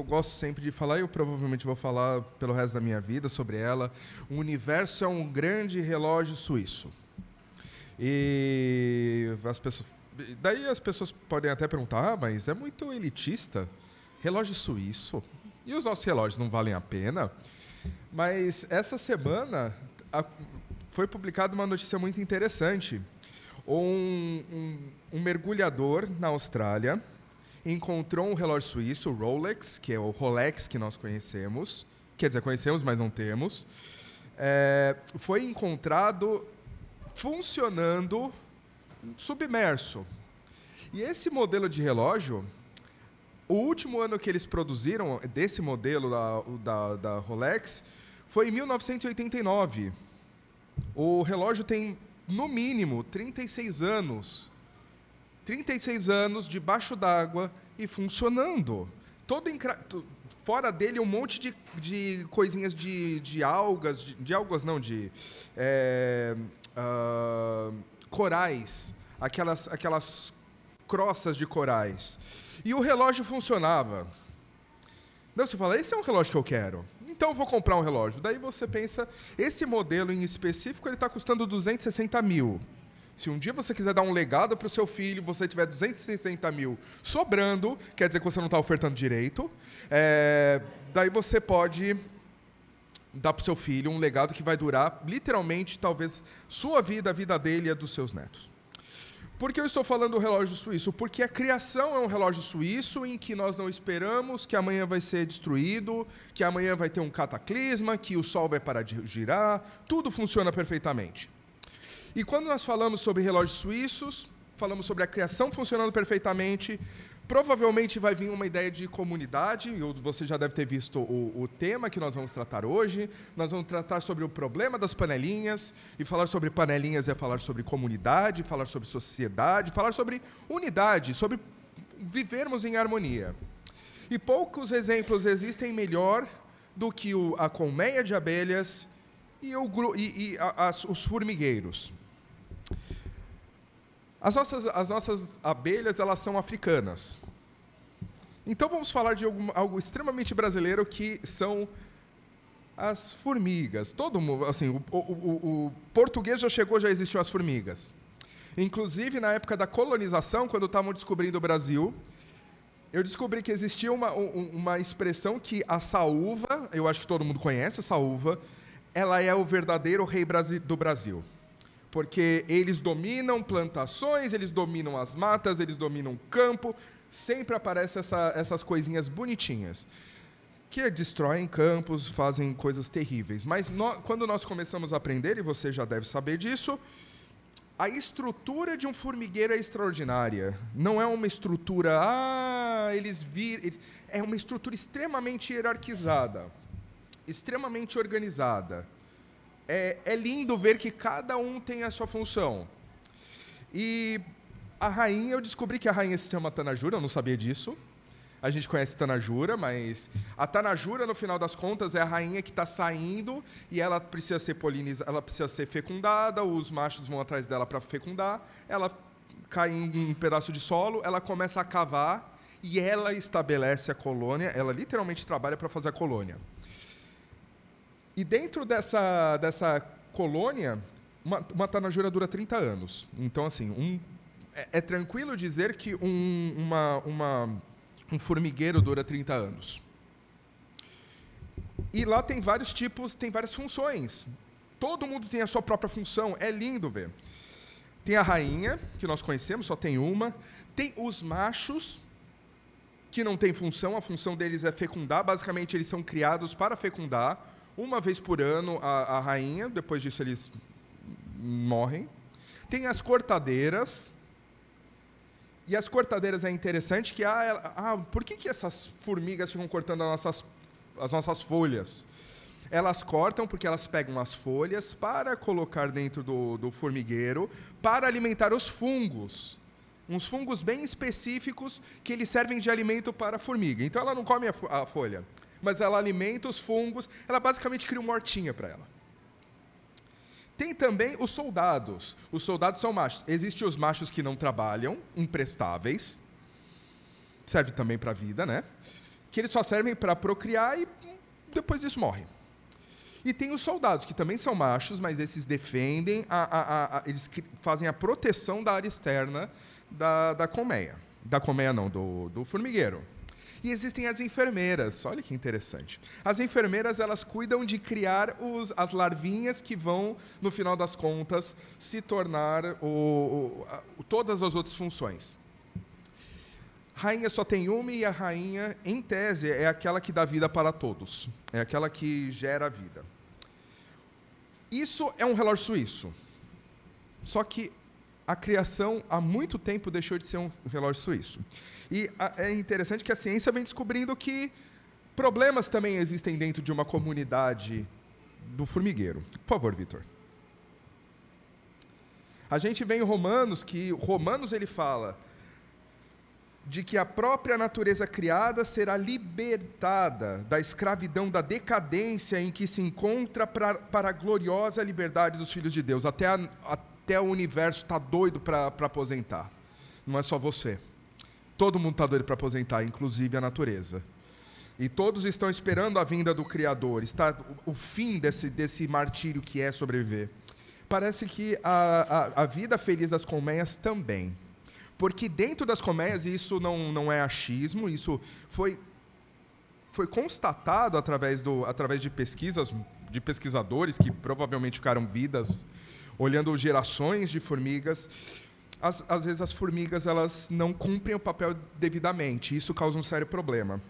eu gosto sempre de falar, e eu provavelmente vou falar pelo resto da minha vida sobre ela. O universo é um grande relógio suíço. E daí as pessoas podem até perguntar, mas é muito elitista? Relógio suíço? E os nossos relógios não valem a pena? Mas essa semana foi publicada uma notícia muito interessante. Um mergulhador na Austrália encontrou um relógio suíço, o Rolex, que é o Rolex que nós conhecemos. Quer dizer, conhecemos, mas não temos. Foi encontrado funcionando submerso. E esse modelo de relógio, o último ano que eles produziram desse modelo da Rolex foi em 1989. O relógio tem, no mínimo, 36 anos. 36 anos debaixo d'água e funcionando. Fora dele, um monte de coisinhas de algas, de algas não, corais, aquelas crossas de corais. E o relógio funcionava. Daí você fala, esse é um relógio que eu quero. Então eu vou comprar um relógio. Daí você pensa, esse modelo em específico ele está custando 260 mil. Se um dia você quiser dar um legado para o seu filho, você tiver 260 mil sobrando, quer dizer que você não está ofertando direito, daí você pode dar para o seu filho um legado que vai durar, literalmente, talvez, sua vida, a vida dele e a dos seus netos. Por que eu estou falando do relógio suíço? Porque a criação é um relógio suíço em que nós não esperamos que amanhã vai ser destruído, que amanhã vai ter um cataclisma, que o sol vai parar de girar, tudo funciona perfeitamente. E quando nós falamos sobre relógios suíços, falamos sobre a criação funcionando perfeitamente, provavelmente vai vir uma ideia de comunidade, você já deve ter visto o tema que nós vamos tratar hoje. Nós vamos tratar sobre o problema das panelinhas, e falar sobre panelinhas é falar sobre comunidade, falar sobre sociedade, falar sobre unidade, sobre vivermos em harmonia. E poucos exemplos existem melhor do que a colmeia de abelhas e os formigueiros. As nossas abelhas, elas são africanas. Então vamos falar de algo extremamente brasileiro, que são as formigas. Todo mundo, assim, o português já chegou, já existiam as formigas. Inclusive, na época da colonização, quando estavam descobrindo o Brasil, eu descobri que existia uma expressão que a saúva, eu acho que todo mundo conhece a saúva, ela é o verdadeiro rei do Brasil. Porque eles dominam plantações, eles dominam as matas, eles dominam o campo, sempre aparecem essas coisinhas bonitinhas, que destroem campos, fazem coisas terríveis. Mas quando nós começamos a aprender, e você já deve saber disso, a estrutura de um formigueiro é extraordinária. Não é uma estrutura, é uma estrutura extremamente hierarquizada, extremamente organizada. É lindo ver que cada um tem a sua função. E a rainha, eu descobri que a rainha se chama Tanajura, eu não sabia disso. A gente conhece Tanajura, mas a Tanajura, no final das contas, é a rainha que está saindo e ela precisa ser ela precisa ser fecundada, os machos vão atrás dela para fecundar, ela cai em um pedaço de solo, ela começa a cavar e ela estabelece a colônia, ela literalmente trabalha para fazer a colônia. E dentro dessa colônia, uma Tanajura dura 30 anos. Então, assim, é tranquilo dizer que um formigueiro dura 30 anos. E lá tem vários tipos, tem várias funções. Todo mundo tem a sua própria função, é lindo ver. Tem a rainha, que nós conhecemos, só tem uma. Tem os machos, que não tem função, a função deles é fecundar. Basicamente, eles são criados para fecundar. Uma vez por ano, a rainha, depois disso eles morrem. Tem as cortadeiras. E as cortadeiras é interessante que, por que essas formigas ficam cortando as nossas folhas? Elas cortam porque elas pegam as folhas para colocar dentro do formigueiro, para alimentar os fungos. Uns fungos bem específicos que eles servem de alimento para a formiga. Então ela não come a folha, mas ela alimenta os fungos, ela basicamente cria uma hortinha para ela. Tem também os soldados. Os soldados são machos. Existem os machos que não trabalham, imprestáveis. Serve também para a vida, né? que eles só servem para procriar e depois disso morrem. E tem os soldados, que também são machos, mas esses defendem, eles fazem a proteção da área externa da colmeia. Da colmeia não, do formigueiro. E existem as enfermeiras, olha que interessante. As enfermeiras, elas cuidam de criar as larvinhas que vão, no final das contas, se tornar todas as outras funções. Rainha só tem uma e a rainha, em tese, é aquela que dá vida para todos. É aquela que gera a vida. Isso é um relógio suíço. Só que a criação, há muito tempo, deixou de ser um relógio suíço. E é interessante que a ciência vem descobrindo que problemas também existem dentro de uma comunidade do formigueiro. Por favor, Vitor. A gente vê em Romanos que Romanos ele fala de que a própria natureza criada será libertada da escravidão, da decadência em que se encontra para a gloriosa liberdade dos filhos de Deus. Até o universo está doido para aposentar. Não é só você. Todo mundo está doido para aposentar, inclusive a natureza. E todos estão esperando a vinda do Criador. Está o fim desse martírio que é sobreviver. Parece que a vida feliz das colmeias também. Porque dentro das colmeias, isso não é achismo, isso foi constatado através de pesquisas, de pesquisadores que provavelmente ficaram vidas olhando gerações de formigas. Às vezes as formigas elas não cumprem o papel devidamente, isso causa um sério problema.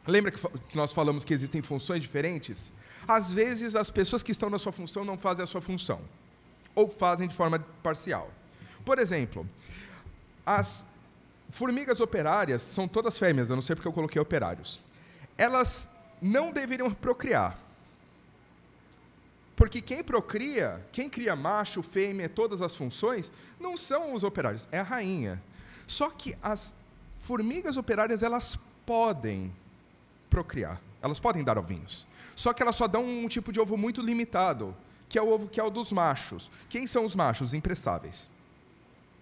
Lembra que nós falamos que existem funções diferentes? Às vezes as pessoas que estão na sua função não fazem a sua função, ou fazem de forma parcial. Por exemplo, as formigas operárias são todas fêmeas, eu não sei porque eu coloquei operários. Elas não deveriam procriar. Porque quem procria, quem cria macho, fêmea, todas as funções, não são os operários, é a rainha. Só que as formigas operárias, elas podem procriar, elas podem dar ovinhos. Só que elas só dão um tipo de ovo muito limitado, que é o dos machos. Quem são os machos? Imprestáveis.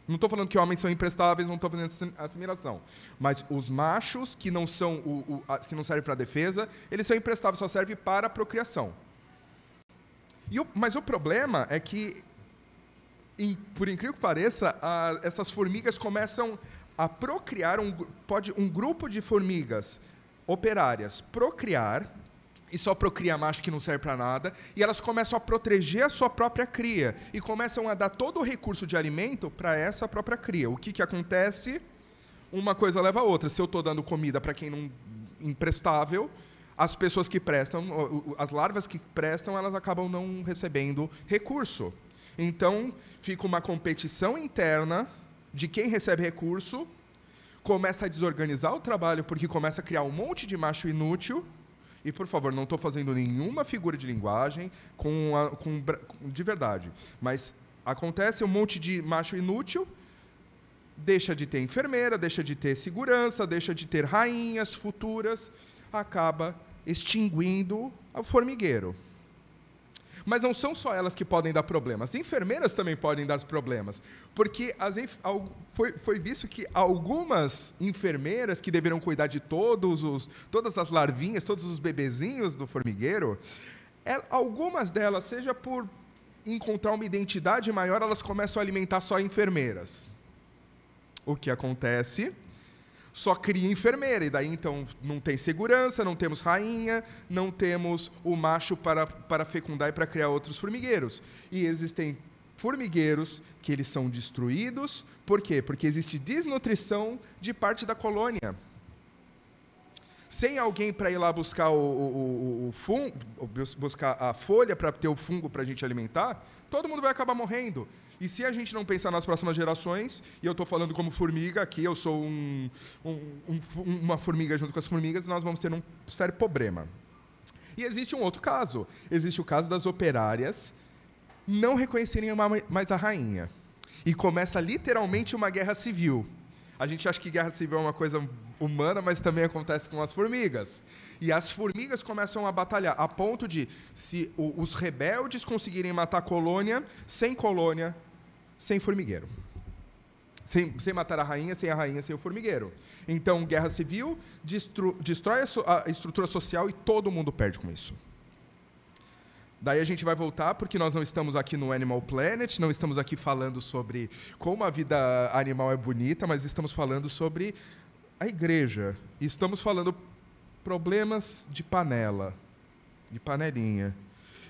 Não estou falando que homens são imprestáveis, não estou fazendo assimilação. Mas os machos, que não servem para defesa, eles são imprestáveis, só servem para a procriação. Mas o problema é que, por incrível que pareça, essas formigas começam a procriar, um grupo de formigas operárias procriar, e só procria macho que não serve para nada, e elas começam a proteger a sua própria cria, e começam a dar todo o recurso de alimento para essa própria cria. O que acontece? Uma coisa leva a outra. Se eu estou dando comida para quem não imprestável, as pessoas que prestam, as larvas que prestam, elas acabam não recebendo recurso. Então, fica uma competição interna de quem recebe recurso, começa a desorganizar o trabalho, porque começa a criar um monte de macho inútil. E, por favor, não estou fazendo nenhuma figura de linguagem de verdade. Mas acontece um monte de macho inútil, deixa de ter enfermeira, deixa de ter segurança, deixa de ter rainhas futuras, acaba extinguindo o formigueiro. Mas não são só elas que podem dar problemas. As enfermeiras também podem dar problemas. Porque foi visto que algumas enfermeiras que deveriam cuidar de todas as larvinhas, todos os bebezinhos do formigueiro, algumas delas, seja por encontrar uma identidade maior, elas começam a alimentar só enfermeiras. O que acontece? Só cria enfermeira, e daí então não tem segurança, não temos rainha, não temos o macho para fecundar e para criar outros formigueiros. E existem formigueiros que eles são destruídos, por quê? Porque existe desnutrição de parte da colônia. Sem alguém para ir lá buscar o fungo, buscar a folha para ter o fungo para a gente alimentar, todo mundo vai acabar morrendo. E se a gente não pensar nas próximas gerações, e eu estou falando como formiga aqui, eu sou uma formiga junto com as formigas, nós vamos ter um sério problema. E existe um outro caso. Existe o caso das operárias não reconhecerem mais a rainha. E começa literalmente uma guerra civil. A gente acha que guerra civil é uma coisa humana, mas também acontece com as formigas. E as formigas começam a batalhar, a ponto de, se os rebeldes conseguirem matar a colônia, sem formigueiro. sem matar a rainha, sem o formigueiro. Então, guerra civil, destrói a estrutura social e todo mundo perde com isso. Daí a gente vai voltar, porque nós não estamos aqui no Animal Planet, não estamos aqui falando sobre como a vida animal é bonita, mas estamos falando sobre a igreja. E estamos falando problemas de panela, de panelinha.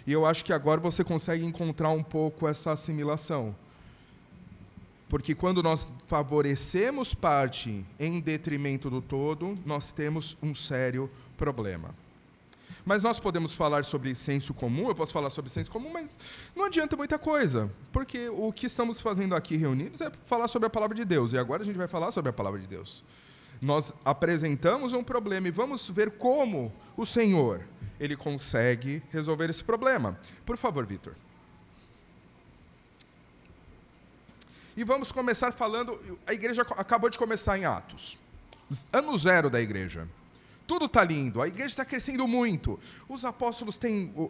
E eu acho que agora você consegue encontrar um pouco essa assimilação. Porque quando nós favorecemos parte em detrimento do todo, nós temos um sério problema. Mas nós podemos falar sobre senso comum, eu posso falar sobre senso comum, mas não adianta muita coisa, porque o que estamos fazendo aqui reunidos é falar sobre a palavra de Deus, e agora a gente vai falar sobre a palavra de Deus. Nós apresentamos um problema e vamos ver como o Senhor, ele consegue resolver esse problema. Por favor, Vitor. E vamos começar falando, a igreja acabou de começar em Atos, ano zero da igreja. Tudo está lindo, a igreja está crescendo muito. Os apóstolos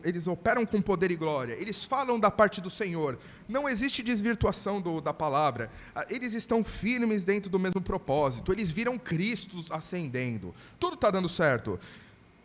eles operam com poder e glória, eles falam da parte do Senhor. Não existe desvirtuação da palavra. Eles estão firmes dentro do mesmo propósito, eles viram Cristo ascendendo. Tudo está dando certo.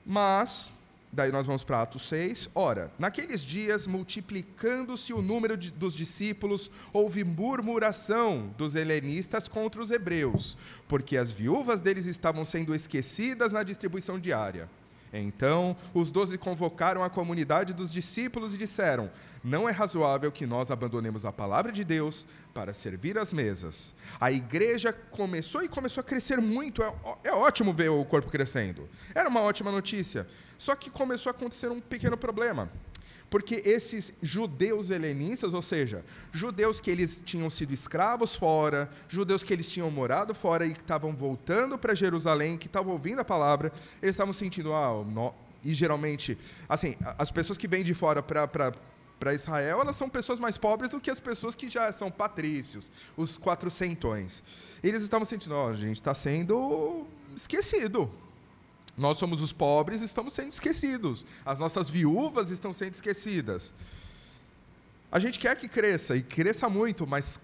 Mas, daí nós vamos para Atos 6. Ora, naqueles dias, multiplicando-se o número dos discípulos, houve murmuração dos helenistas contra os hebreus, porque as viúvas deles estavam sendo esquecidas na distribuição diária. Então, os 12 convocaram a comunidade dos discípulos e disseram: não é razoável que nós abandonemos a palavra de Deus para servir às mesas. A igreja começou a crescer muito. É ótimo ver o corpo crescendo. Era uma ótima notícia. Só que começou a acontecer um pequeno problema. Porque esses judeus helenistas, ou seja, judeus que eles tinham sido escravos fora, judeus que eles tinham morado fora e que estavam voltando para Jerusalém, que estavam ouvindo a palavra, eles estavam sentindo, e geralmente, assim, as pessoas que vêm de fora para Israel, elas são pessoas mais pobres do que as pessoas que já são patrícios, os quatrocentões. Eles estavam sentindo, a gente está sendo esquecido. Nós somos os pobres, estamos sendo esquecidos. As nossas viúvas estão sendo esquecidas. A gente quer que cresça, e cresça muito, mas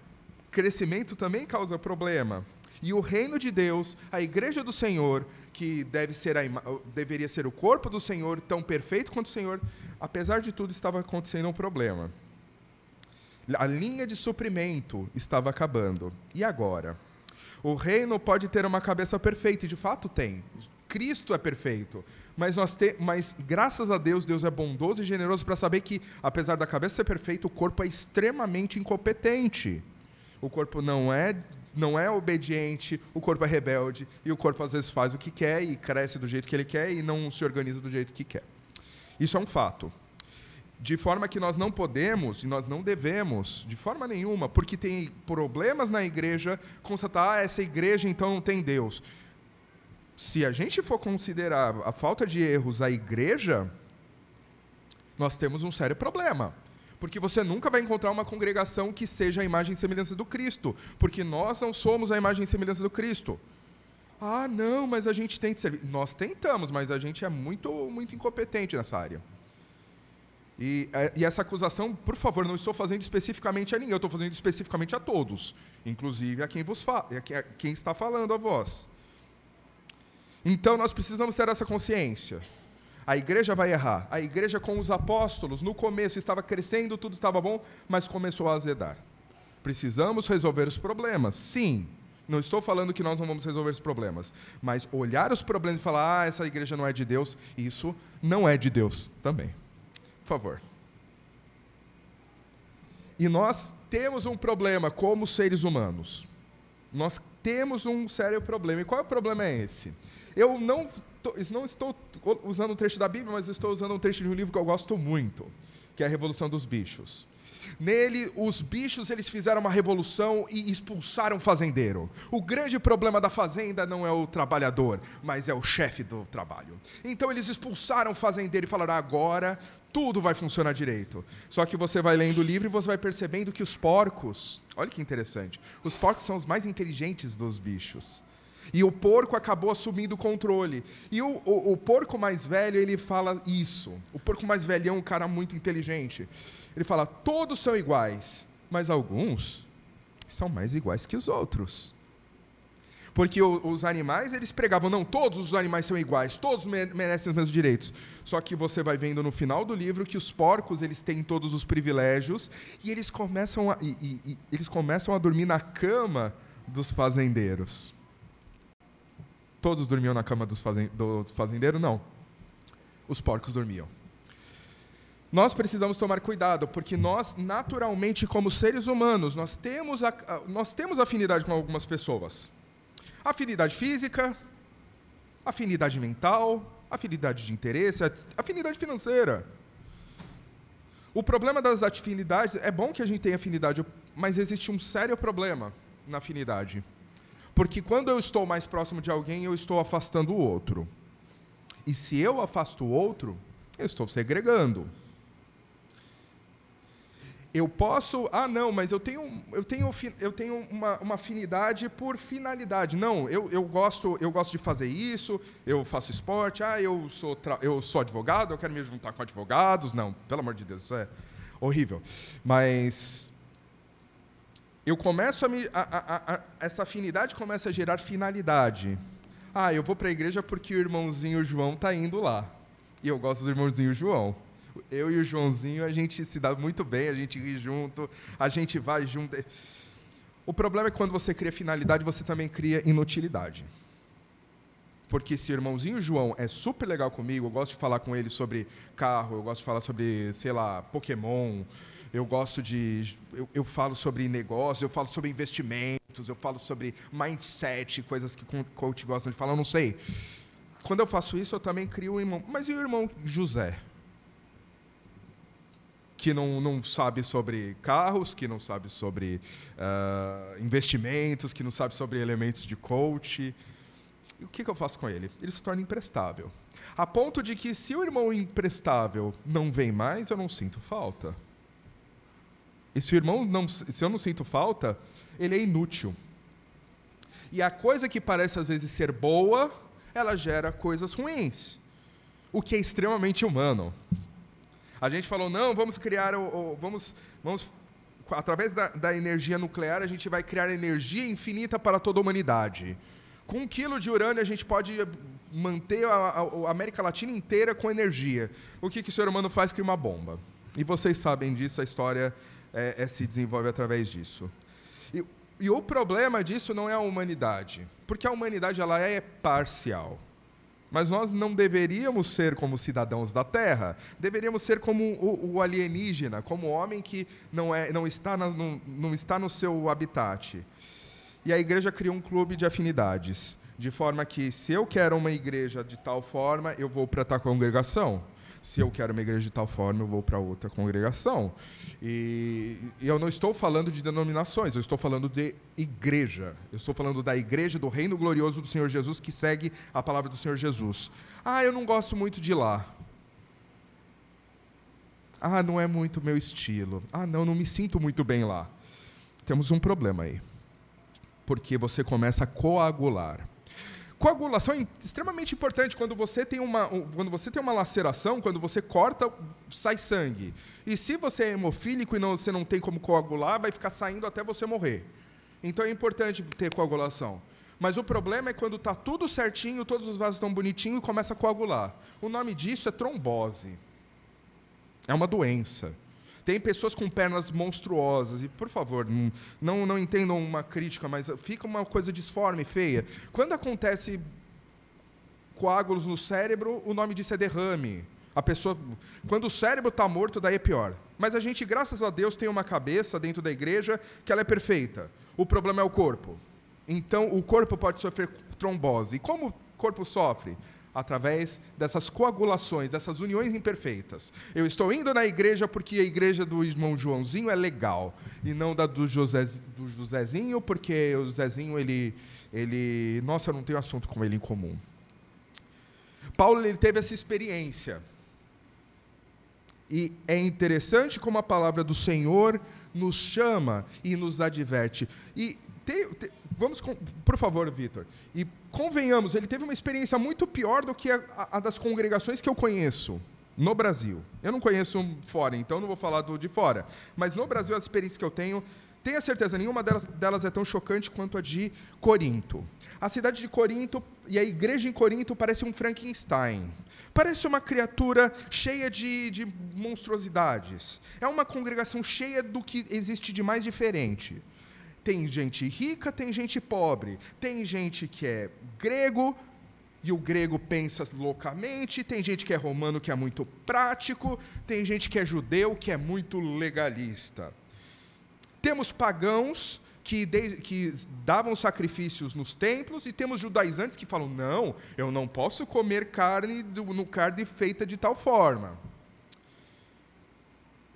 crescimento também causa problema. E o reino de Deus, a igreja do Senhor, que deveria ser o corpo do Senhor, tão perfeito quanto o Senhor, apesar de tudo, estava acontecendo um problema. A linha de suprimento estava acabando. E agora? O reino pode ter uma cabeça perfeita, e de fato tem. Cristo é perfeito, mas graças a Deus, Deus é bondoso e generoso para saber que, apesar da cabeça ser perfeita, o corpo é extremamente incompetente. O corpo não é obediente, o corpo é rebelde, e o corpo às vezes faz o que quer, e cresce do jeito que ele quer, e não se organiza do jeito que quer. Isso é um fato. De forma que nós não podemos, e nós não devemos, de forma nenhuma, porque tem problemas na igreja, constatar, essa igreja então não tem Deus. Se a gente for considerar a falta de erros a igreja, nós temos um sério problema. Porque você nunca vai encontrar uma congregação que seja a imagem e semelhança do Cristo. Porque nós não somos a imagem e semelhança do Cristo. Não, mas a gente tem que servir. Nós tentamos, mas a gente é muito, muito incompetente nessa área. E essa acusação, por favor, não estou fazendo especificamente a ninguém, eu estou fazendo especificamente a todos. Inclusive a quem está falando a vós. Então, nós precisamos ter essa consciência. A igreja vai errar. A igreja com os apóstolos, no começo, estava crescendo, tudo estava bom, mas começou a azedar. Precisamos resolver os problemas, sim. Não estou falando que nós não vamos resolver os problemas, mas olhar os problemas e falar, essa igreja não é de Deus, isso não é de Deus também. Por favor. E nós temos um problema como seres humanos. Nós temos um sério problema. E qual é o problema esse? Eu não estou usando um trecho da Bíblia, mas estou usando um trecho de um livro que eu gosto muito, que é a Revolução dos Bichos. Nele, os bichos eles fizeram uma revolução e expulsaram o fazendeiro. O grande problema da fazenda não é o trabalhador, mas é o chefe do trabalho. Então eles expulsaram o fazendeiro e falaram, agora tudo vai funcionar direito. Só que você vai lendo o livro e você vai percebendo que os porcos, olha que interessante, os porcos são os mais inteligentes dos bichos. E o porco acabou assumindo o controle. E o porco mais velho, ele fala isso. O porco mais velhão é um cara muito inteligente. Ele fala, todos são iguais, mas alguns são mais iguais que os outros. Porque os animais, eles pregavam, não, todos os animais são iguais, todos merecem os mesmos direitos. Só que você vai vendo no final do livro que os porcos, eles têm todos os privilégios e eles começam a dormir na cama dos fazendeiros. Todos dormiam na cama do fazendeiro? Não. Os porcos dormiam. Nós precisamos tomar cuidado, porque nós, naturalmente, como seres humanos, nós temos afinidade com algumas pessoas. Afinidade física, afinidade mental, afinidade de interesse, afinidade financeira. O problema das afinidades, é bom que a gente tenha afinidade, mas existe um sério problema na afinidade. Porque quando eu estou mais próximo de alguém, eu estou afastando o outro. E se eu afasto o outro, eu estou segregando. Eu posso... não, mas eu tenho uma afinidade por finalidade. Não, eu gosto de fazer isso, eu faço esporte, eu sou advogado, eu quero me juntar com advogados. Não, pelo amor de Deus, isso é horrível. Mas eu começo essa afinidade começa a gerar finalidade. Eu vou para a igreja porque o irmãozinho João está indo lá. E eu gosto do irmãozinho João. Eu e o Joãozinho, a gente se dá muito bem, a gente ri junto, a gente vai junto. O problema é que quando você cria finalidade, você também cria inutilidade. Porque se o irmãozinho João é super legal comigo, eu gosto de falar com ele sobre carro, eu gosto de falar sobre, sei lá, Pokémon, eu falo sobre negócio, eu falo sobre investimentos, eu falo sobre mindset, coisas que coach gostam de falar, eu não sei. Quando eu faço isso, eu também crio um irmão. Mas e o irmão José? Que não sabe sobre carros, que não sabe sobre investimentos, que não sabe sobre elementos de coach. E o que eu faço com ele? Ele se torna imprestável. A ponto de que, se o irmão imprestável não vem mais, eu não sinto falta. E se eu não sinto falta, ele é inútil. E a coisa que parece, às vezes, ser boa, ela gera coisas ruins. O que é extremamente humano. A gente falou, não, vamos criar, através da energia nuclear, a gente vai criar energia infinita para toda a humanidade. Com 1 quilo de urânio, a gente pode manter a América Latina inteira com energia. O que o ser humano faz? Cria uma bomba. E vocês sabem disso, a história se desenvolve através disso. E o problema disso não é a humanidade, porque a humanidade ela é parcial. Mas nós não deveríamos ser como cidadãos da Terra, deveríamos ser como o alienígena, como o homem que não está no seu habitat. E a igreja criou um clube de afinidades, de forma que, se eu quero uma igreja de tal forma, eu vou para tal congregação. Se eu quero uma igreja de tal forma, eu vou para outra congregação. E eu não estou falando de denominações, eu estou falando de igreja. Eu estou falando da igreja, do reino glorioso do Senhor Jesus, que segue a palavra do Senhor Jesus. Eu não gosto muito de ir lá. Não é muito meu estilo. Não me sinto muito bem lá. Temos um problema aí. Porque você começa a coagular. Coagulação é extremamente importante. Quando você tem uma laceração, quando você corta, sai sangue. E se você é hemofílico e você não tem como coagular, vai ficar saindo até você morrer. Então é importante ter coagulação. Mas o problema é quando está tudo certinho, todos os vasos estão bonitinhos e começa a coagular. O nome disso é trombose. É uma doença. Tem pessoas com pernas monstruosas, e, por favor, não entendam uma crítica, mas fica uma coisa disforme, feia. Quando acontece coágulos no cérebro, o nome disso é derrame. Quando o cérebro está morto, daí é pior. Mas a gente, graças a Deus, tem uma cabeça dentro da igreja que ela é perfeita. O problema é o corpo. Então, o corpo pode sofrer trombose. E como o corpo sofre? Através dessas coagulações, dessas uniões imperfeitas. Eu estou indo na igreja porque a igreja do irmão Joãozinho é legal, e não da do Josézinho, porque o Zezinho, nossa, eu não tenho assunto com ele em comum. Paulo, ele teve essa experiência. E é interessante como a palavra do Senhor nos chama e nos adverte. E vamos, por favor, Vitor, e convenhamos, ele teve uma experiência muito pior do que a das congregações que eu conheço no Brasil. Eu não conheço fora, então não vou falar de fora. Mas no Brasil, as experiências que eu tenho Tenha certeza, nenhuma delas é tão chocante quanto a de Corinto. A cidade de Corinto e a igreja em Corinto parece um Frankenstein. Parece uma criatura cheia de monstruosidades. É uma congregação cheia do que existe de mais diferente. Tem gente rica, tem gente pobre. Tem gente que é grego, e o grego pensa loucamente. Tem gente que é romano, que é muito prático. Tem gente que é judeu, que é muito legalista. Temos pagãos que davam sacrifícios nos templos, e temos judaizantes que falam, não, eu não posso comer carne feita de tal forma.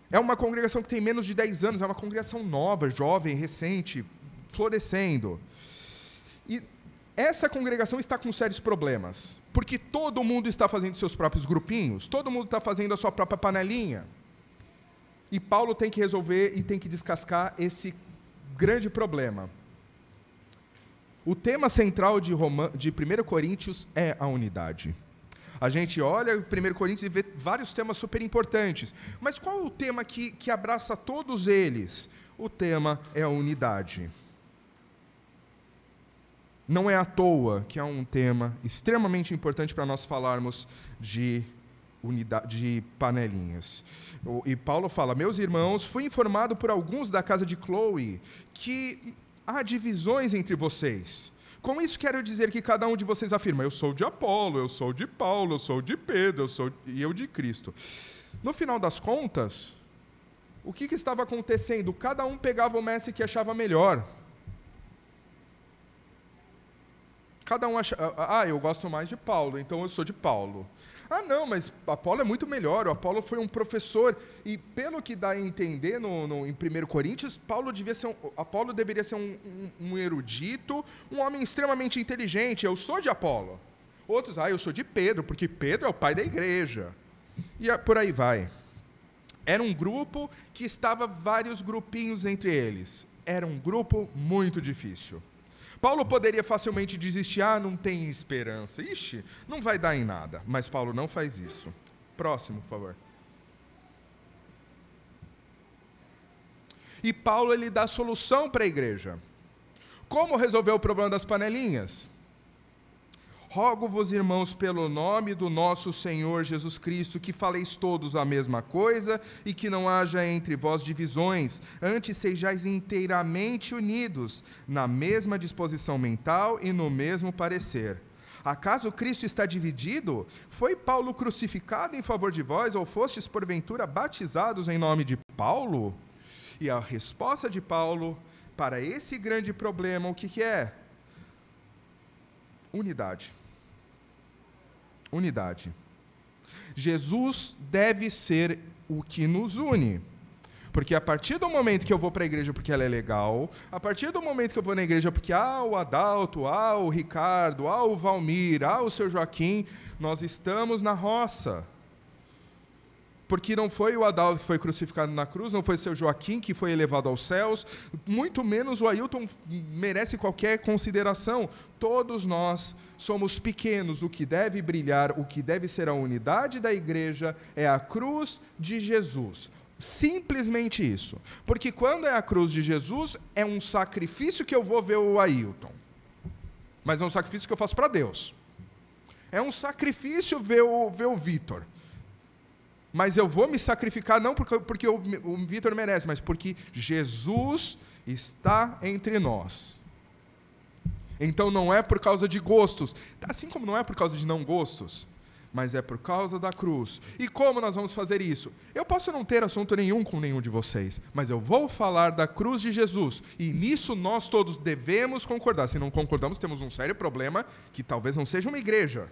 É uma congregação que tem menos de 10 anos, é uma congregação nova, jovem, recente, florescendo. E essa congregação está com sérios problemas, porque todo mundo está fazendo seus próprios grupinhos, todo mundo está fazendo a sua própria panelinha. E Paulo tem que resolver e tem que descascar esse grande problema. O tema central de 1 Coríntios é a unidade. A gente olha 1 Coríntios e vê vários temas super importantes. Mas qual é o tema que abraça todos eles? O tema é a unidade. Não é à toa que é um tema extremamente importante para nós falarmos de panelinhas. E Paulo fala, meus irmãos, fui informado por alguns da casa de Chloe que há divisões entre vocês. Com isso quero dizer que cada um de vocês afirma, eu sou de Apolo, eu sou de Paulo, eu sou de Pedro, e eu de Cristo. No final das contas, o que estava acontecendo? Cada um pegava o mestre que achava melhor. Cada um achava, eu gosto mais de Paulo, então eu sou de Paulo. Ah, não, mas Apolo é muito melhor, o Apolo foi um professor, e pelo que dá a entender em 1 Coríntios, Apolo deveria ser um erudito, um homem extremamente inteligente, eu sou de Apolo. Outros, eu sou de Pedro, porque Pedro é o pai da igreja. E por aí vai. Era um grupo que estava vários grupinhos entre eles. Era um grupo muito difícil. Paulo poderia facilmente desistir, não tem esperança. Ixi, não vai dar em nada. Mas Paulo não faz isso. Próximo, por favor. E Paulo, ele dá solução para a igreja. Como resolver o problema das panelinhas? Rogo-vos, irmãos, pelo nome do nosso Senhor Jesus Cristo, que faleis todos a mesma coisa e que não haja entre vós divisões, antes sejais inteiramente unidos, na mesma disposição mental e no mesmo parecer. Acaso Cristo está dividido? Foi Paulo crucificado em favor de vós, ou fostes porventura batizados em nome de Paulo? E a resposta de Paulo para esse grande problema, o que é? Unidade. Unidade. Jesus deve ser o que nos une. Porque a partir do momento que eu vou para a igreja porque ela é legal, a partir do momento que eu vou na igreja porque o Adalto, o Ricardo, o Valmir, o seu Joaquim, nós estamos na roça. Porque não foi o Adalto que foi crucificado na cruz, não foi o seu Joaquim que foi elevado aos céus, muito menos o Ailton merece qualquer consideração. Todos nós somos pequenos, o que deve brilhar, o que deve ser a unidade da igreja é a cruz de Jesus. Simplesmente isso. Porque quando é a cruz de Jesus, é um sacrifício que eu vou ver o Ailton. Mas é um sacrifício que eu faço para Deus. É um sacrifício ver o Vitor. Mas eu vou me sacrificar não porque o Vitor merece, mas porque Jesus está entre nós. Então não é por causa de gostos, assim como não é por causa de não gostos, mas é por causa da cruz. E como nós vamos fazer isso? Eu posso não ter assunto nenhum com nenhum de vocês, mas eu vou falar da cruz de Jesus, e nisso nós todos devemos concordar. Se não concordamos, temos um sério problema, que talvez não seja uma igreja.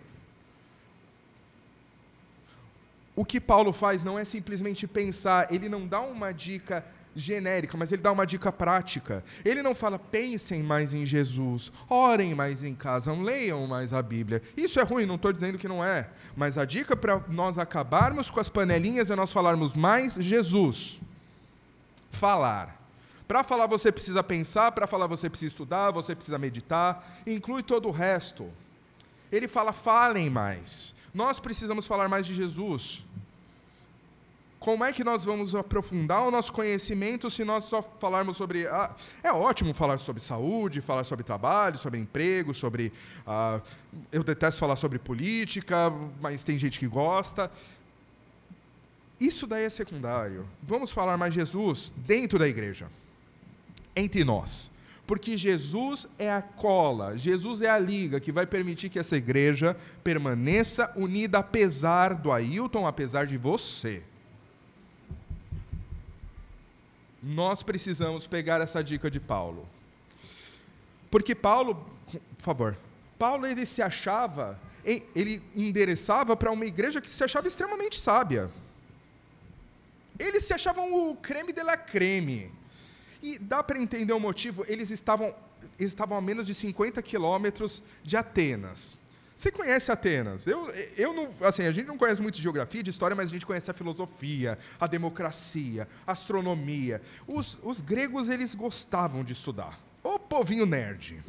O que Paulo faz não é simplesmente pensar, ele não dá uma dica genérica, mas ele dá uma dica prática. Ele não fala, pensem mais em Jesus, orem mais em casa, leiam mais a Bíblia. Isso é ruim, não estou dizendo que não é, mas a dica para nós acabarmos com as panelinhas é nós falarmos mais Jesus. Falar. Para falar você precisa pensar, para falar você precisa estudar, você precisa meditar, inclui todo o resto. Ele fala, falem mais. Nós precisamos falar mais de Jesus. Como é que nós vamos aprofundar o nosso conhecimento se nós só falarmos sobre... é ótimo falar sobre saúde, falar sobre trabalho, sobre emprego, sobre... eu detesto falar sobre política, mas tem gente que gosta. Isso daí é secundário. Vamos falar mais Jesus dentro da igreja, entre nós. Porque Jesus é a cola, Jesus é a liga que vai permitir que essa igreja permaneça unida apesar do Ailton, apesar de você. Nós precisamos pegar essa dica de Paulo. Porque Paulo, por favor, Paulo ele se achava, ele endereçava para uma igreja que se achava extremamente sábia. Eles se achavam o creme de la creme. E dá para entender o motivo, eles estavam a menos de 50 quilômetros de Atenas. Você conhece Atenas? Eu não, assim, a gente não conhece muito de geografia, de história, mas a gente conhece a filosofia, a democracia, a astronomia. Os gregos, eles gostavam de estudar. O povinho nerd.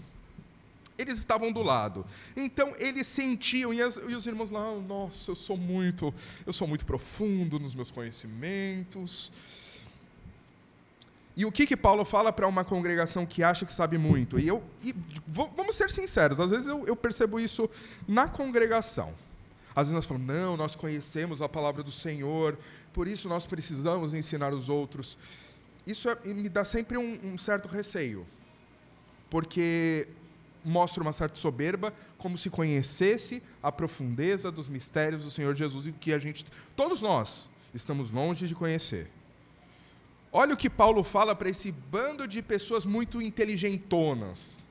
Eles estavam do lado. Então, eles sentiam, e os irmãos lá, nossa, eu sou muito profundo nos meus conhecimentos. E o que Paulo fala para uma congregação que acha que sabe muito? Vamos ser sinceros, às vezes eu percebo isso na congregação. Às vezes nós falamos, não, nós conhecemos a palavra do Senhor, por isso nós precisamos ensinar os outros. Isso me dá sempre um certo receio, porque mostra uma certa soberba, como se conhecesse a profundeza dos mistérios do Senhor Jesus, e que todos nós, estamos longe de conhecer. Olha o que Paulo fala para esse bando de pessoas muito inteligentonas.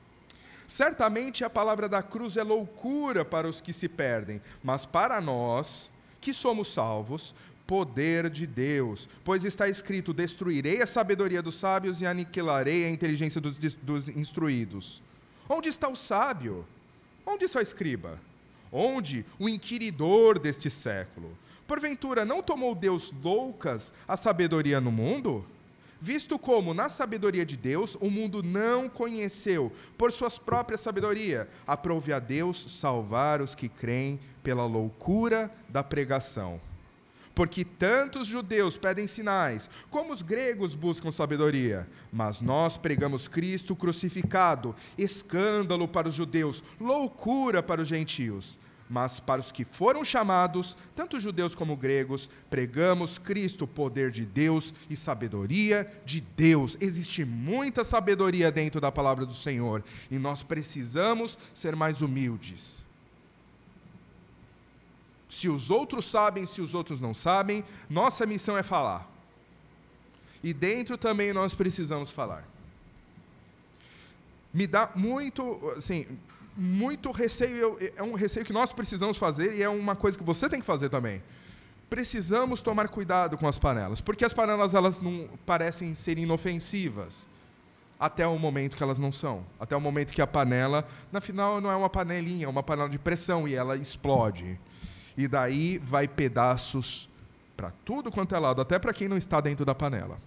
Certamente a palavra da cruz é loucura para os que se perdem, mas para nós, que somos salvos, poder de Deus. Pois está escrito, destruirei a sabedoria dos sábios e aniquilarei a inteligência dos instruídos. Onde está o sábio? Onde está o escriba? Onde o inquiridor deste século? Porventura, não tomou Deus loucas a sabedoria no mundo? Visto como, na sabedoria de Deus, o mundo não conheceu, por suas próprias sabedoria, aprove a Deus salvar os que creem pela loucura da pregação. Porque tantos judeus pedem sinais, como os gregos buscam sabedoria. Mas nós pregamos Cristo crucificado, escândalo para os judeus, loucura para os gentios. Mas para os que foram chamados, tanto judeus como gregos, pregamos Cristo, poder de Deus e sabedoria de Deus. Existe muita sabedoria dentro da palavra do Senhor, e nós precisamos ser mais humildes. Se os outros sabem, se os outros não sabem, nossa missão é falar. E dentro também nós precisamos falar. Me dá muito, assim... muito receio, é um receio que nós precisamos fazer, e é uma coisa que você tem que fazer também. Precisamos tomar cuidado com as panelas, porque as panelas elas não parecem ser inofensivas, até o momento que elas não são. Até o momento que a panela, na final, não é uma panelinha, é uma panela de pressão, e ela explode. E daí vai pedaços para tudo quanto é lado, até para quem não está dentro da panela.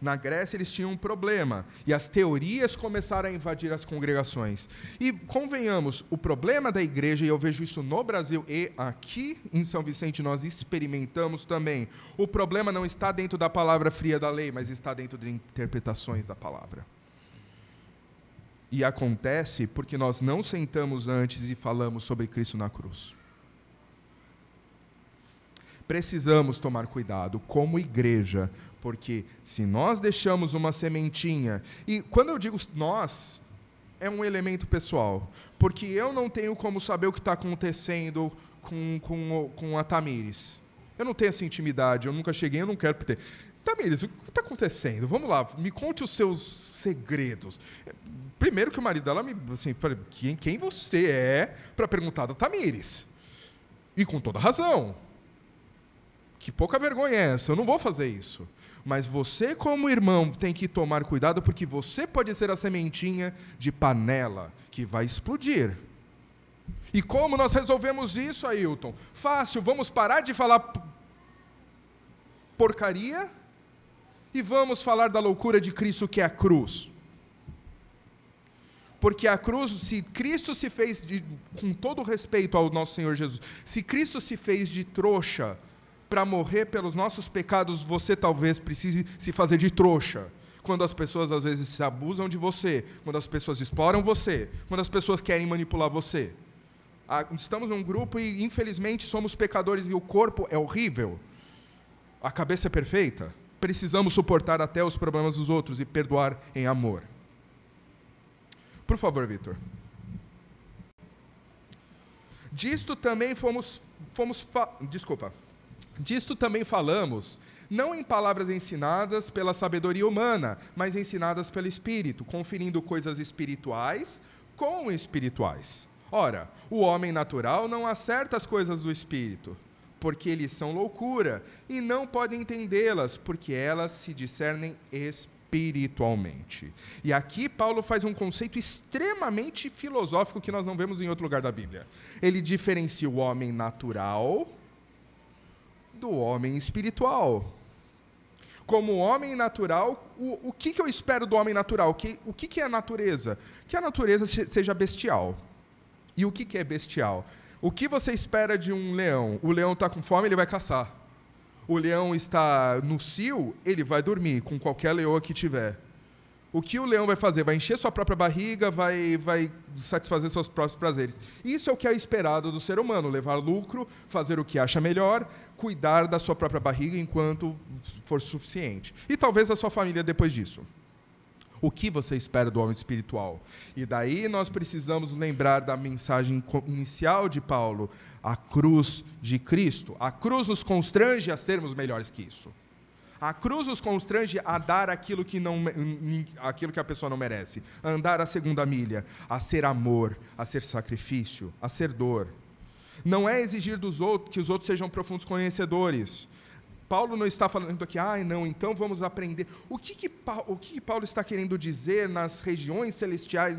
Na Grécia eles tinham um problema, e as teorias começaram a invadir as congregações. E convenhamos, o problema da igreja, e eu vejo isso no Brasil e aqui em São Vicente nós experimentamos também, o problema não está dentro da palavra fria da lei, mas está dentro de interpretações da palavra. E acontece porque nós não sentamos antes e falamos sobre Cristo na cruz. Precisamos tomar cuidado como igreja, porque se nós deixamos uma sementinha, e quando eu digo nós, é um elemento pessoal, porque eu não tenho como saber o que está acontecendo com a Tamires. Eu não tenho essa intimidade, eu nunca cheguei, eu não quero ter. Tamires, o que está acontecendo? Vamos lá, me conte os seus segredos. Primeiro que o marido dela falei, quem você é para perguntar da Tamires? E com toda razão. Que pouca vergonha é essa? Eu não vou fazer isso. Mas você, como irmão, tem que tomar cuidado, porque você pode ser a sementinha de panela que vai explodir. E como nós resolvemos isso, Ailton? Fácil, vamos parar de falar porcaria e vamos falar da loucura de Cristo, que é a cruz. Porque a cruz, se Cristo se fez, com todo respeito ao nosso Senhor Jesus, se Cristo se fez de trouxa para morrer pelos nossos pecados, você talvez precise se fazer de trouxa. Quando as pessoas às vezes se abusam de você, quando as pessoas exploram você, quando as pessoas querem manipular você. Estamos num grupo e, infelizmente, somos pecadores e o corpo é horrível. A cabeça é perfeita. Precisamos suportar até os problemas dos outros e perdoar em amor. Por favor, Vitor. Disto também Disto também falamos, não em palavras ensinadas pela sabedoria humana, mas ensinadas pelo Espírito, conferindo coisas espirituais com espirituais. Ora, o homem natural não acerta as coisas do Espírito, porque eles são loucura, e não podem entendê-las, porque elas se discernem espiritualmente. E aqui Paulo faz um conceito extremamente filosófico que nós não vemos em outro lugar da Bíblia. Ele diferencia o homem natural do homem espiritual. Como homem natural, o que eu espero do homem natural? O que é a natureza? Que a natureza seja bestial. E o que é bestial? O que você espera de um leão? O leão está com fome, ele vai caçar. O leão está no cio, ele vai dormir com qualquer leoa que tiver. O que o leão vai fazer? Vai encher sua própria barriga, vai satisfazer seus próprios prazeres. Isso é o que é esperado do ser humano, levar lucro, fazer o que acha melhor, cuidar da sua própria barriga enquanto for suficiente. E talvez a sua família depois disso. O que você espera do homem espiritual? E daí nós precisamos lembrar da mensagem inicial de Paulo, a cruz de Cristo. A cruz nos constrange a sermos melhores que isso. A cruz nos constrange a dar aquilo que a pessoa não merece, a andar a segunda milha, a ser amor, a ser sacrifício, a ser dor. Não é exigir dos outros que os outros sejam profundos conhecedores. Paulo não está falando aqui, não, então vamos aprender. O que Paulo está querendo dizer nas regiões celestiais?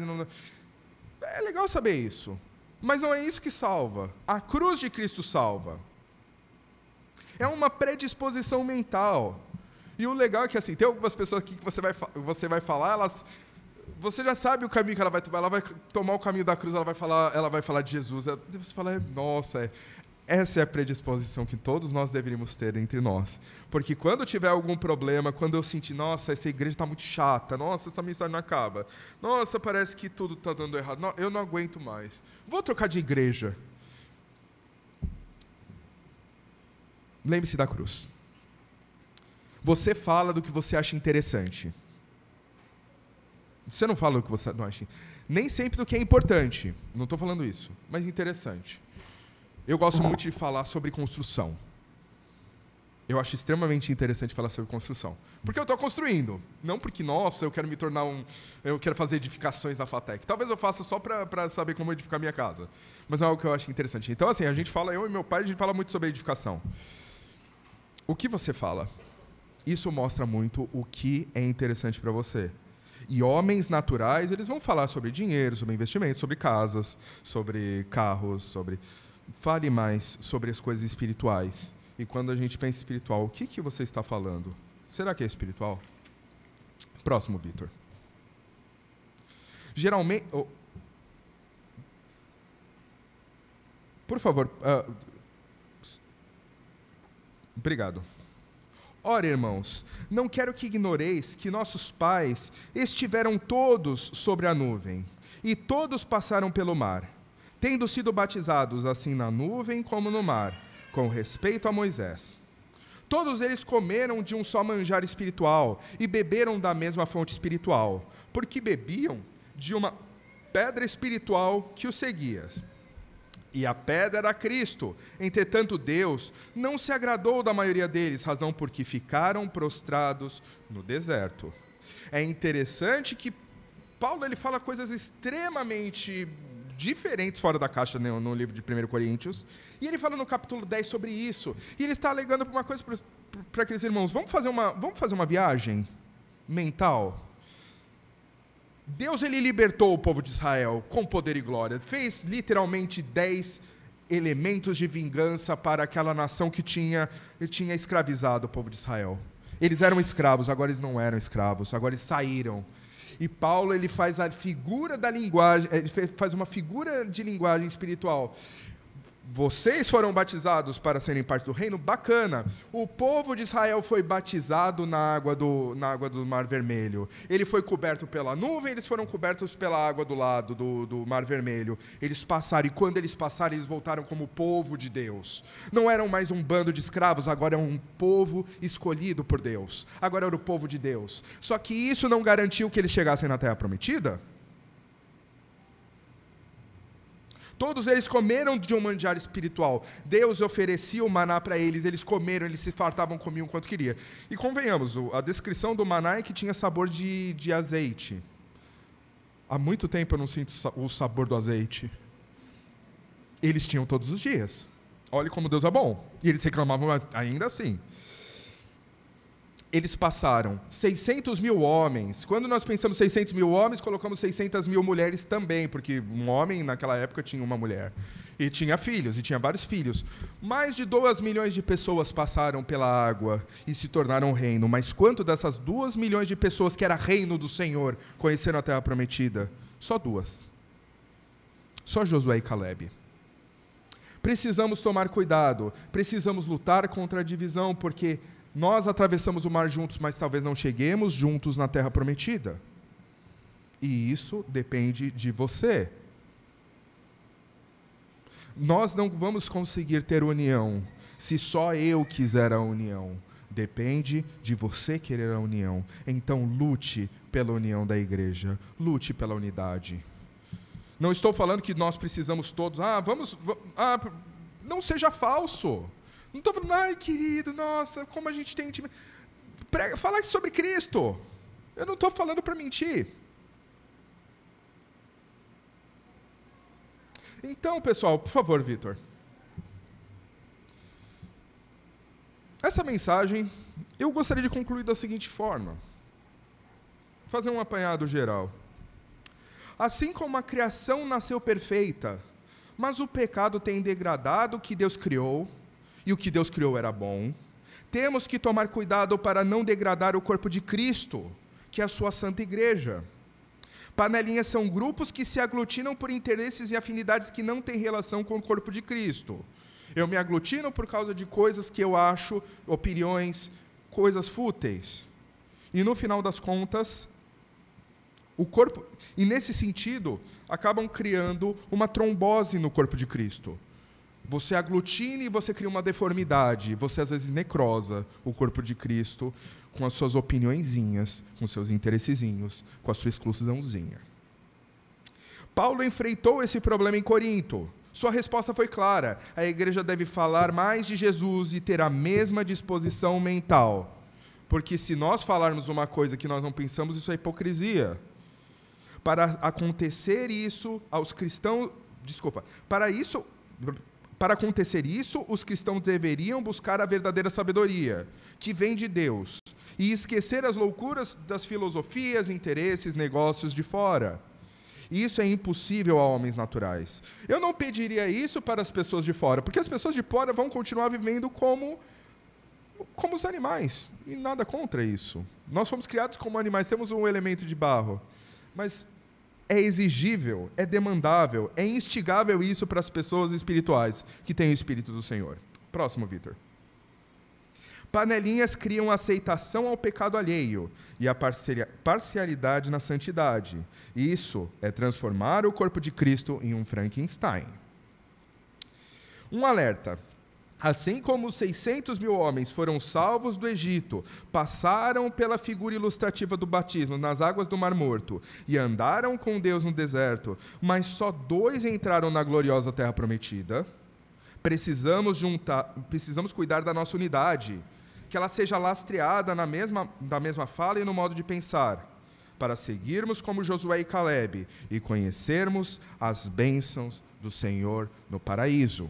É legal saber isso, mas não é isso que salva. A cruz de Cristo salva. É uma predisposição mental. E o legal é que assim, tem algumas pessoas aqui que você vai falar, você já sabe o caminho que ela vai tomar. Ela vai tomar o caminho da cruz, ela vai falar de Jesus. Você fala, nossa, essa é a predisposição que todos nós deveríamos ter entre nós. Porque quando tiver algum problema, quando eu sentir, nossa, essa igreja está muito chata, nossa, essa mensagem não acaba, nossa, parece que tudo está dando errado, eu não aguento mais, vou trocar de igreja. Lembre-se da cruz. Você fala do que você acha interessante. Você não fala do que você não acha. Nem sempre do que é importante. Não estou falando isso, mas interessante. Eu gosto muito de falar sobre construção. Eu acho extremamente interessante falar sobre construção. Porque eu estou construindo. Não porque, nossa, eu quero me tornar eu quero fazer edificações na FATEC. Talvez eu faça só para saber como edificar minha casa. Mas é algo que eu acho interessante. Então, assim, eu e meu pai, a gente fala muito sobre edificação. O que você fala? Isso mostra muito o que é interessante para você. E homens naturais, eles vão falar sobre dinheiro, sobre investimento, sobre casas, sobre carros, Fale mais sobre as coisas espirituais. E quando a gente pensa em espiritual, o que você está falando? Será que é espiritual? Próximo, Vitor. Geralmente... Por favor. Obrigado. Ora, irmãos, não quero que ignoreis que nossos pais estiveram todos sobre a nuvem, e todos passaram pelo mar, tendo sido batizados assim na nuvem como no mar, com respeito a Moisés. Todos eles comeram de um só manjar espiritual e beberam da mesma fonte espiritual, porque bebiam de uma pedra espiritual que os seguia. E a pedra era Cristo. Entretanto, Deus não se agradou da maioria deles, razão porque ficaram prostrados no deserto. É interessante que Paulo ele fala coisas extremamente diferentes fora da caixa no livro de 1 Coríntios, e ele fala no capítulo 10 sobre isso, e ele está alegando para uma coisa para aqueles irmãos, vamos fazer uma viagem mental? Deus ele libertou o povo de Israel com poder e glória, fez literalmente 10 elementos de vingança para aquela nação que tinha escravizado o povo de Israel. Eles eram escravos, agora eles não eram escravos, agora eles saíram. E Paulo ele faz a figura da linguagem, ele faz uma figura de linguagem espiritual. Vocês foram batizados para serem parte do reino? Bacana. O povo de Israel foi batizado na água do Mar Vermelho. Ele foi coberto pela nuvem, eles foram cobertos pela água do lado do Mar Vermelho. Eles passaram, e quando eles passaram, eles voltaram como povo de Deus. Não eram mais um bando de escravos, agora é um povo escolhido por Deus. Agora era o povo de Deus. Só que isso não garantiu que eles chegassem na Terra Prometida. Todos eles comeram de um manjar espiritual. Deus oferecia o maná para eles, eles comeram, eles se fartavam, comiam quanto queria. E convenhamos, a descrição do maná é que tinha sabor de azeite. Há muito tempo eu não sinto o sabor do azeite. Eles tinham todos os dias. Olha como Deus é bom. E eles reclamavam ainda assim. Eles passaram 600 mil homens. Quando nós pensamos 600 mil homens, colocamos 600 mil mulheres também, porque um homem naquela época tinha uma mulher. E tinha filhos, e tinha vários filhos. Mais de 2 milhões de pessoas passaram pela água e se tornaram reino. Mas quanto dessas 2 milhões de pessoas que era reino do Senhor conheceram a Terra Prometida? Só 2. Só Josué e Calebe. Precisamos tomar cuidado, precisamos lutar contra a divisão, porque nós atravessamos o mar juntos, mas talvez não cheguemos juntos na Terra Prometida. E isso depende de você. Nós não vamos conseguir ter união se só eu quiser a união. Depende de você querer a união. Então lute pela união da igreja. Lute pela unidade. Não estou falando que nós precisamos todos... não seja falso. Não estou falando, ai, querido, nossa, como a gente tem... Falar sobre Cristo. Eu não estou falando para mentir. Então, pessoal, por favor, Vitor. Essa mensagem, eu gostaria de concluir da seguinte forma. Fazer um apanhado geral. Assim como a criação nasceu perfeita, mas o pecado tem degradado o que Deus criou, e o que Deus criou era bom, temos que tomar cuidado para não degradar o corpo de Cristo, que é a sua santa igreja. Panelinhas são grupos que se aglutinam por interesses e afinidades que não têm relação com o corpo de Cristo. Eu me aglutino por causa de coisas que eu acho, opiniões, coisas fúteis. E no final das contas, o corpo... E nesse sentido, acabam criando uma trombose no corpo de Cristo. Você aglutina e você cria uma deformidade. Você, às vezes, necrosa o corpo de Cristo com as suas opiniõezinhas, com seus interessezinhos, com a sua exclusãozinha. Paulo enfrentou esse problema em Corinto. Sua resposta foi clara. A igreja deve falar mais de Jesus e ter a mesma disposição mental. Porque se nós falarmos uma coisa que nós não pensamos, isso é hipocrisia. Para acontecer isso, Para acontecer isso, os cristãos deveriam buscar a verdadeira sabedoria, que vem de Deus, e esquecer as loucuras das filosofias, interesses, negócios de fora. E isso é impossível a homens naturais. Eu não pediria isso para as pessoas de fora, porque as pessoas de fora vão continuar vivendo como os animais, e nada contra isso. Nós fomos criados como animais, temos um elemento de barro, mas é exigível, é demandável, é instigável isso para as pessoas espirituais que têm o Espírito do Senhor. Próximo, Vitor. Panelinhas criam aceitação ao pecado alheio e a parcialidade na santidade. Isso é transformar o corpo de Cristo em um Frankenstein. Um alerta. Assim como os 600 mil homens foram salvos do Egito, passaram pela figura ilustrativa do batismo nas águas do Mar Morto e andaram com Deus no deserto, mas só 2 entraram na gloriosa Terra Prometida, precisamos cuidar da nossa unidade, que ela seja lastreada da mesma fala e no modo de pensar, para seguirmos como Josué e Calebe e conhecermos as bênçãos do Senhor no paraíso.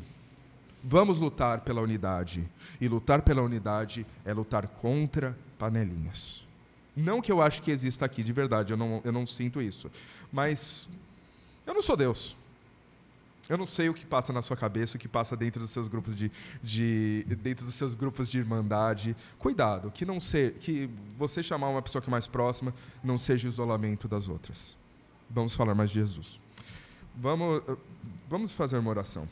Vamos lutar pela unidade. E lutar pela unidade é lutar contra panelinhas. Não que eu acho que exista aqui, de verdade, eu não sinto isso. Mas eu não sou Deus. Eu não sei o que passa na sua cabeça, o que passa dentro dos seus grupos dentro dos seus grupos de irmandade. Cuidado, que você chamar uma pessoa que é mais próxima não seja o isolamento das outras. Vamos falar mais de Jesus. Vamos fazer uma oração.